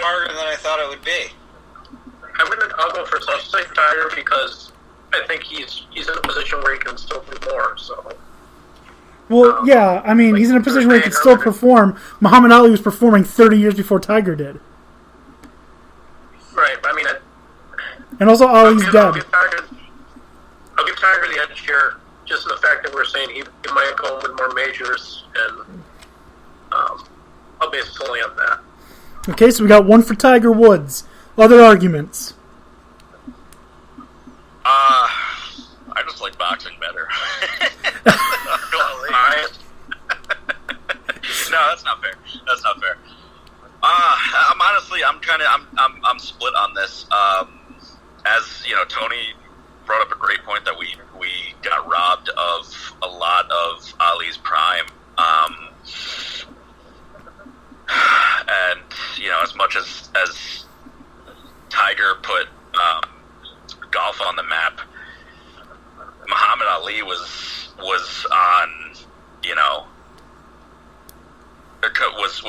harder than I thought it would be. I'll go first. I'll say Tiger because I think he's in a position where he can still do more. So. Well, yeah, I mean, he's in a position where he can still perform. Muhammad Ali was performing 30 years before Tiger did. Right, but I mean... And also, Ali's dead. I'll give Tiger the edge here, just in the fact that we're saying he might go with more majors, and I'll base it solely on that. Okay, so we got one for Tiger Woods. Other arguments? I just like boxing better. No, that's not fair. That's not fair. I'm honestly, I'm split on this. As you know, Tony brought up a great point that we got robbed of a lot of Ali's prime. And you know, as much as Tiger put golf on the map, Muhammad Ali was on, you know, was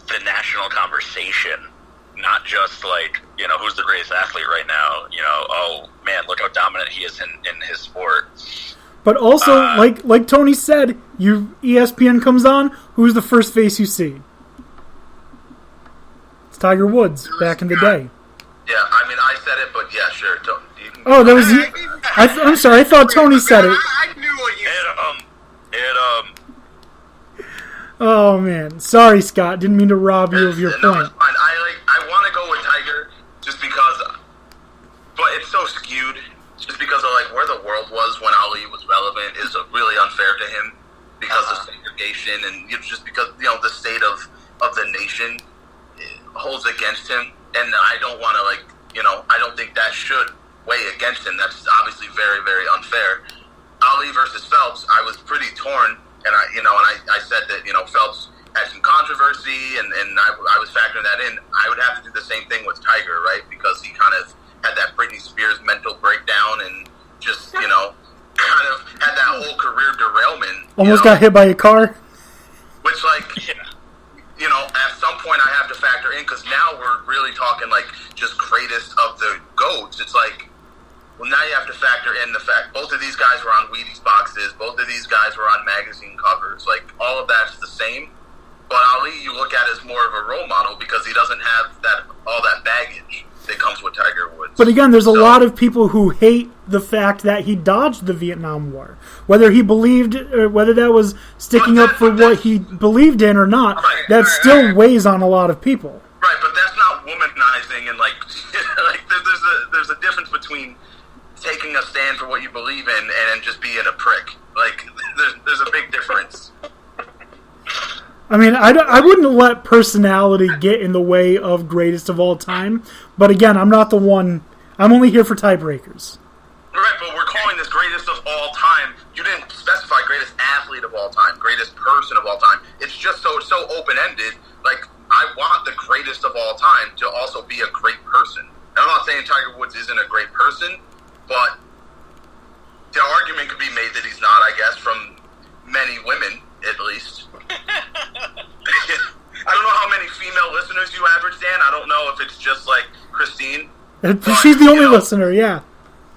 the national conversation, not just like, you know, who's the greatest athlete right now, you know, oh man, look how dominant he is in his sport. But also, like Tony said, ESPN comes on, who's the first face you see? It's Tiger Woods back in the day. Yeah, I mean, I said it, but yeah, sure. Oh, that was I'm sorry, I thought Tony said it. I knew what you said. Oh man, sorry, Scott. Didn't mean to rob you of your no, point. It's fine. I want to go with Tiger just because, but it's so skewed. Just because of like where the world was when Ali was relevant is really unfair to him because of segregation and just because, you know, the state of the nation holds against him, and I don't want to, like, you know, I don't think that should weigh against him. That's obviously very, very unfair. Ali versus Phelps, I was pretty torn. And I said that, you know, Phelps had some controversy, and I was factoring that in. I would have to do the same thing with Tiger, right? Because he kind of had that Britney Spears mental breakdown and just, you know, kind of had that whole career derailment. Almost got hit by a car. Which, like, you know, at some point I have to factor in, because now we're really talking, like, just greatest of the GOATs. It's like, well, now you have to factor in the fact both of these guys were on Wheaties boxes, both of these guys were on magazine covers. Like, all of that's the same. But Ali, you look at as more of a role model because he doesn't have all that baggage that comes with Tiger Woods. But again, there's a lot of people who hate the fact that he dodged the Vietnam War. Whether he believed, or whether that was sticking up for what he believed in or not, that still weighs on a lot of people. Right, but that's not womanizing, and like, like there's a difference between taking a stand for what you believe in and just being a prick. Like, there's a big difference. I mean, I wouldn't let personality get in the way of greatest of all time. But again, I'm not the one. I'm only here for tiebreakers. Right, but we're calling this greatest of all time. You didn't specify greatest athlete of all time, greatest person of all time. It's just so open-ended. Like, I want the greatest of all time to also be a great person. And I'm not saying Tiger Woods isn't a great person, but the argument could be made that he's not, I guess, from many women, at least. I don't know how many female listeners you average, Dan. I don't know if it's just like Christine. She's the only listener, yeah.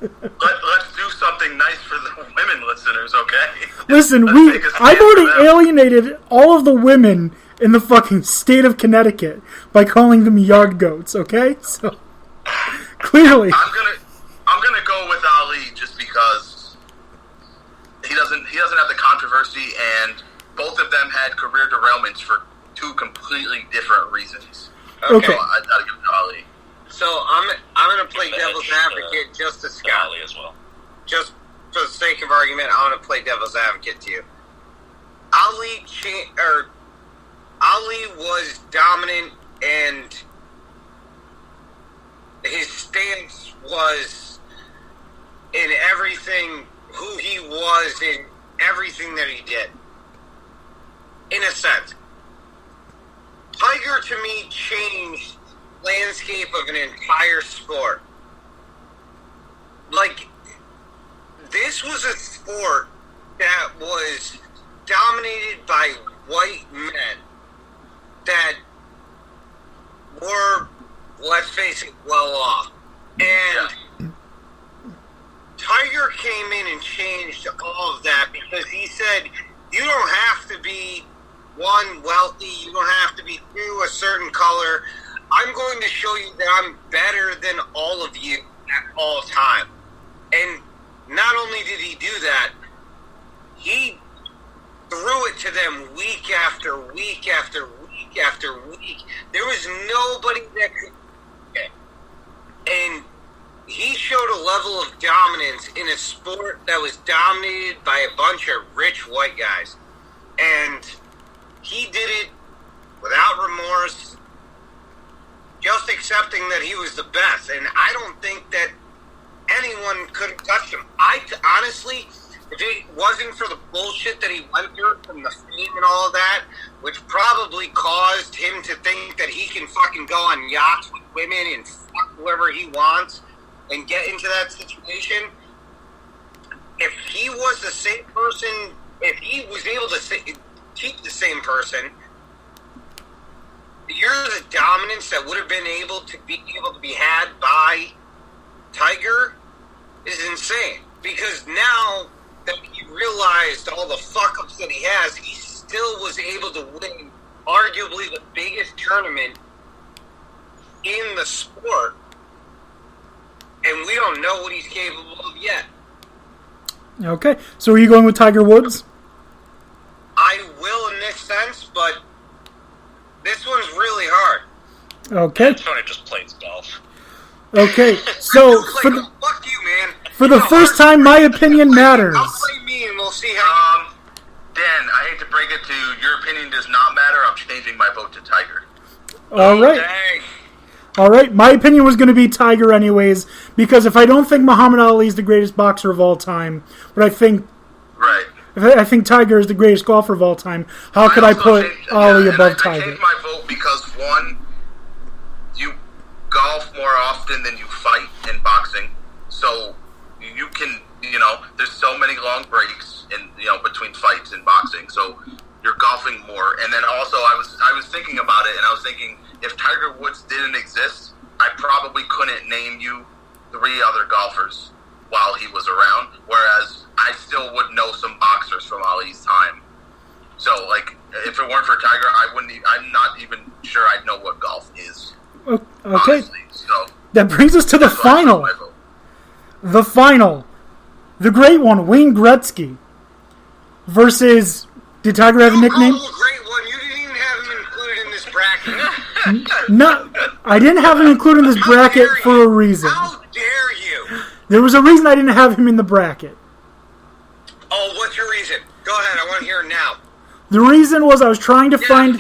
Let's do something nice for the women listeners, okay? Listen, I've already alienated all of the women in the fucking state of Connecticut by calling them yard goats, okay? So, clearly. I'm gonna go with Ali just because he doesn't have the controversy, and both of them had career derailments for two completely different reasons. Okay. So I gotta give it to Ali. So I'm gonna play devil's advocate just to Scott. Ali as well. Just for the sake of argument, I want to play devil's advocate to you. Ali was dominant, and his stance was in everything, who he was in everything that he did. In a sense. Tiger, to me, changed the landscape of an entire sport. Like, this was a sport that was dominated by white men that were, let's face it, well off. And Tiger came in and changed all of that because he said, you don't have to be, one, wealthy, you don't have to be two, a certain color. I'm going to show you that I'm better than all of you at all time. And not only did he do that, he threw it to them week after week after week after week. There was nobody that could get. And he showed a level of dominance in a sport that was dominated by a bunch of rich white guys. And he did it without remorse, just accepting that he was the best. And I don't think that anyone could have touched him. Honestly, if it wasn't for the bullshit that he went through from the fame and all of that, which probably caused him to think that he can fucking go on yachts with women and fuck whoever he wants and get into that situation, if he was the same person, if he was able to keep the same person, the years of dominance that would have been able to be had by Tiger is insane. Because now that he realized all the fuck-ups that he has, he still was able to win arguably the biggest tournament in the sport. And we don't know what he's capable of yet. Okay, so are you going with Tiger Woods? I will in this sense, but this one's really hard. Okay. Tony just plays golf. Okay, so Fuck you, man. for the first time, my opinion matters. I'll play me and we'll see how Dan, I hate to break it to you, your opinion does not matter. I'm changing my vote to Tiger. All right. Dang. All right, my opinion was going to be Tiger anyways, because if I don't think Muhammad Ali is the greatest boxer of all time, but I think Tiger is the greatest golfer of all time, how could I put Ali above Tiger? I changed my vote because, one, you golf more often than you fight in boxing, so you can, there's so many long breaks in, between fights in boxing, so you're golfing more. And then also, I was thinking about it, and I was thinking, if Tiger Woods didn't exist, I probably couldn't name you 3 other golfers while he was around, whereas I still would know some boxers from Ali's time. So, if it weren't for Tiger, I'm not even sure I'd know what golf is. Okay, Honestly. So, that brings us to the final. The final. The great one, Wayne Gretzky, versus... Did Tiger have a nickname? Oh, great one. You didn't even have him included in this bracket. No, I didn't have him included in this bracket for a reason. How dare you? There was a reason I didn't have him in the bracket. Oh, what's your reason? Go ahead. I want to hear it now. The reason was I was trying to find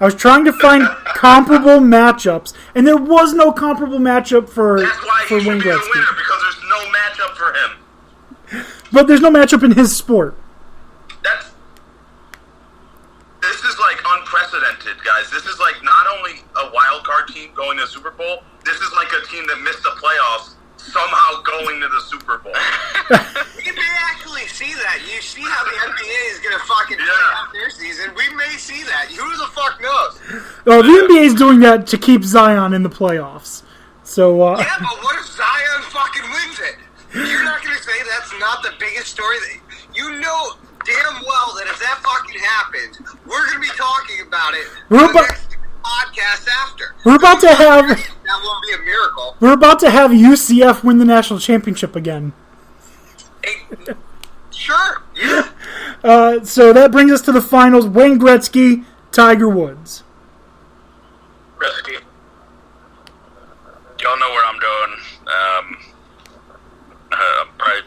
comparable matchups, and there was no comparable matchup for That's why he Wayne should be the Gretzky. winner, because there's no matchup for him. But there's no matchup in his sport. This is unprecedented, guys. This is not only a wild card team going to the Super Bowl, this is a team that missed the playoffs somehow going to the Super Bowl. We may actually see that. You see how the NBA is going to fucking play out their season. We may see that. Who the fuck knows? Oh, the NBA is doing that to keep Zion in the playoffs. So, Yeah, but what if Zion fucking wins it? You're not going to say that's not the biggest story? You know damn well that if that fucking happens, we're going to be talking about it on the next podcast after. We're about to have... That won't be a miracle. We're about to have UCF win the national championship again. Sure, yeah. So that brings us to the finals. Wayne Gretzky, Tiger Woods. Gretzky. Y'all know where I'm going. I'm probably,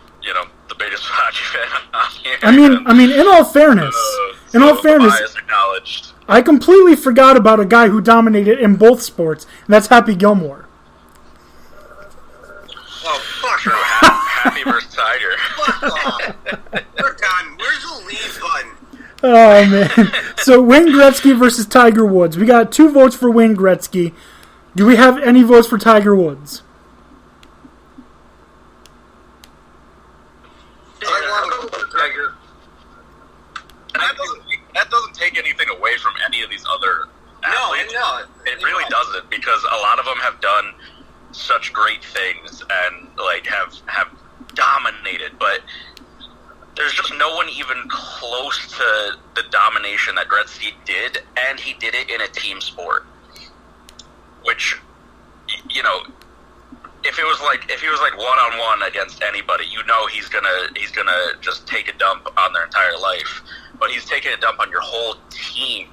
the biggest hockey fan out here. I mean, in all fairness, bias acknowledged. I completely forgot about a guy who dominated in both sports, and that's Happy Gilmore. Oh, fuck Sure, off. Happy versus Tiger. Fuck off. We're done. Where's the leave button? Oh, man. So, Wayne Gretzky versus Tiger Woods. We got 2 votes for Wayne Gretzky. Do we have any votes for Tiger Woods? I want to vote for Tiger. And that doesn't take anything away from any of these other athletes. No, it really doesn't, because a lot of them have done such great things and like have dominated, but there's just no one even close to the domination that Gretzky did, and he did it in a team sport. Which, you know, if he was like 1-on-1 against anybody, you know he's gonna just take a dump on their entire life. But he's taking a dump on your whole team,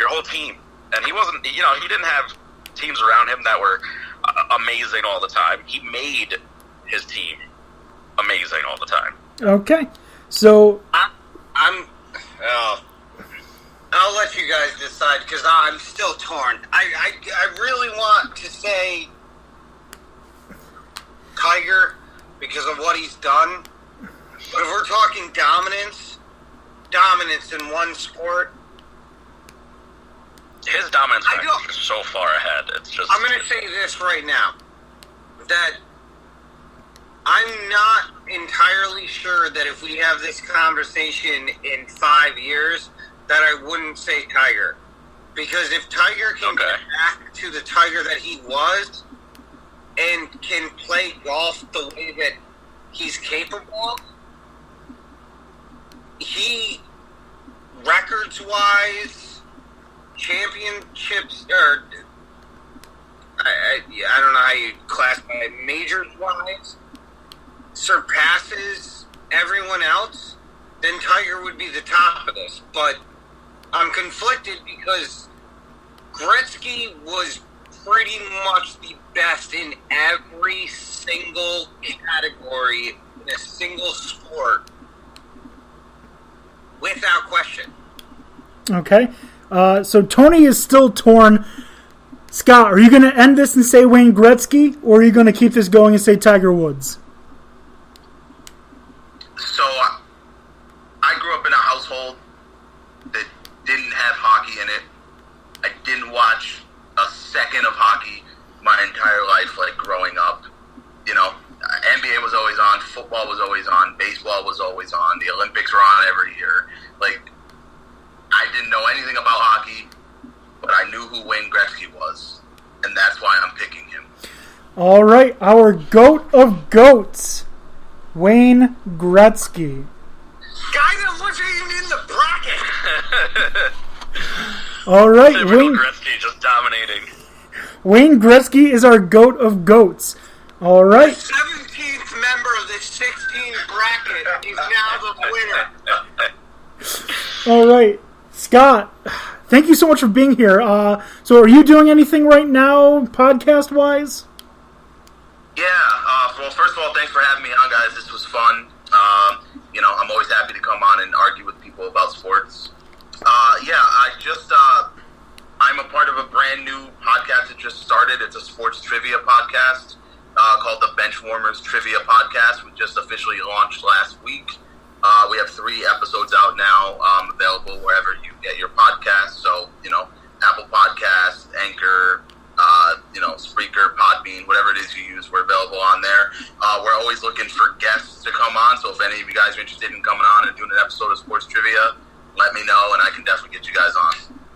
and he wasn't. You know, he didn't have teams around him that were amazing all the time. He made his team amazing all the time. Okay, so I'll let you guys decide, because I'm still torn. I really want to say Tiger because of what he's done, but if we're talking dominance in one sport, his dominance is so far ahead. It's just. I'm going to say this right now, that I'm not entirely sure that if we have this conversation in 5 years, that I wouldn't say Tiger. Because if Tiger can get back to the Tiger that he was and can play golf the way that he's capable, he, records-wise, championships, or I don't know how you classify it, majors-wise, surpasses everyone else, then Tiger would be the top of this. But I'm conflicted because Gretzky was pretty much the best in every single category in a single sport, without question. okay. So Tony is still torn. Scott, are you going to end this and say Wayne Gretzky, or are you going to keep this going and say Tiger Woods? So, I grew up in a household that didn't have hockey in it. I didn't watch a second of hockey my entire life, like growing up. You know, NBA was always on, football was always on, baseball was always on, the Olympics were on every year. Like, I didn't know anything about hockey, but I knew who Wayne Gretzky was, and that's why I'm picking him. All right, our GOAT of GOATs, Wayne Gretzky. Guy that wasn't even in the bracket. All right, Wayne Gretzky just dominating. Wayne Gretzky is our GOAT of GOATs. All right. The 17th member of the 16 bracket is now the winner. All right. Scott, thank you so much for being here. So are you doing anything right now, podcast-wise? Yeah, well, first of all, thanks for having me on, guys. This was fun. You know, I'm always happy to come on and argue with people about sports. I'm a part of a brand new podcast that just started. It's a sports trivia podcast called the Benchwarmers Trivia Podcast. We just officially launched last week. We have 3 episodes out now, available wherever you get your podcasts. So, you know, Apple Podcasts, Anchor, Spreaker, Podbean, whatever it is you use, we're available on there. We're always looking for guests to come on. So if any of you guys are interested in coming on and doing an episode of Sports Trivia, let me know, and I can definitely get you guys on.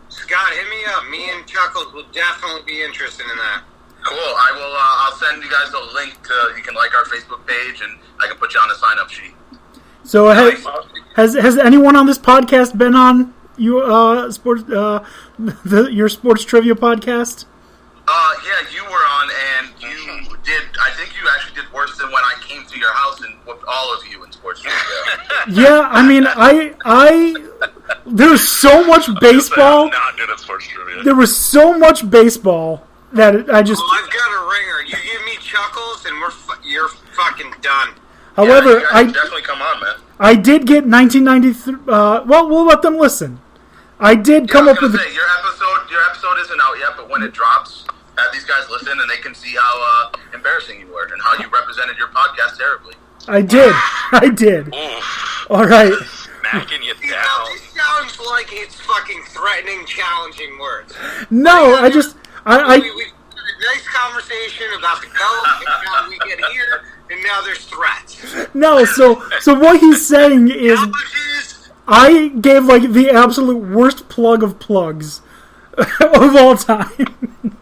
Scott, hit me up. Me and Chuckles will definitely be interested in that. Cool. I will. I'll send you guys a link to. You can like our Facebook page, and I can put you on the sign-up sheet. So has anyone on this podcast been on your sports trivia podcast? Yeah, you were on, and you did. I think you actually did worse than when I came to your house and whooped all of you in sports trivia. Yeah, I mean, there was so much baseball. Not good at sports trivia. There was so much baseball that I just. Well, I've got a ringer. You give me Chuckles, and you're fucking done. However, yeah, you guys definitely come on, man. I did get 1993. Well, we'll let them listen. I did come up with. Your episode isn't out yet, but when it drops, have these guys listen, and they can see how embarrassing you were and how you represented your podcast terribly. I did. Oof. All right. Smacking you You know, down. this sounds like it's fucking threatening, challenging words. No, I just. We've had a nice conversation about the go, and now we get here, and now there's threats. No, so what he's saying is, Challenges. I gave like the absolute worst plug of plugs. of all time.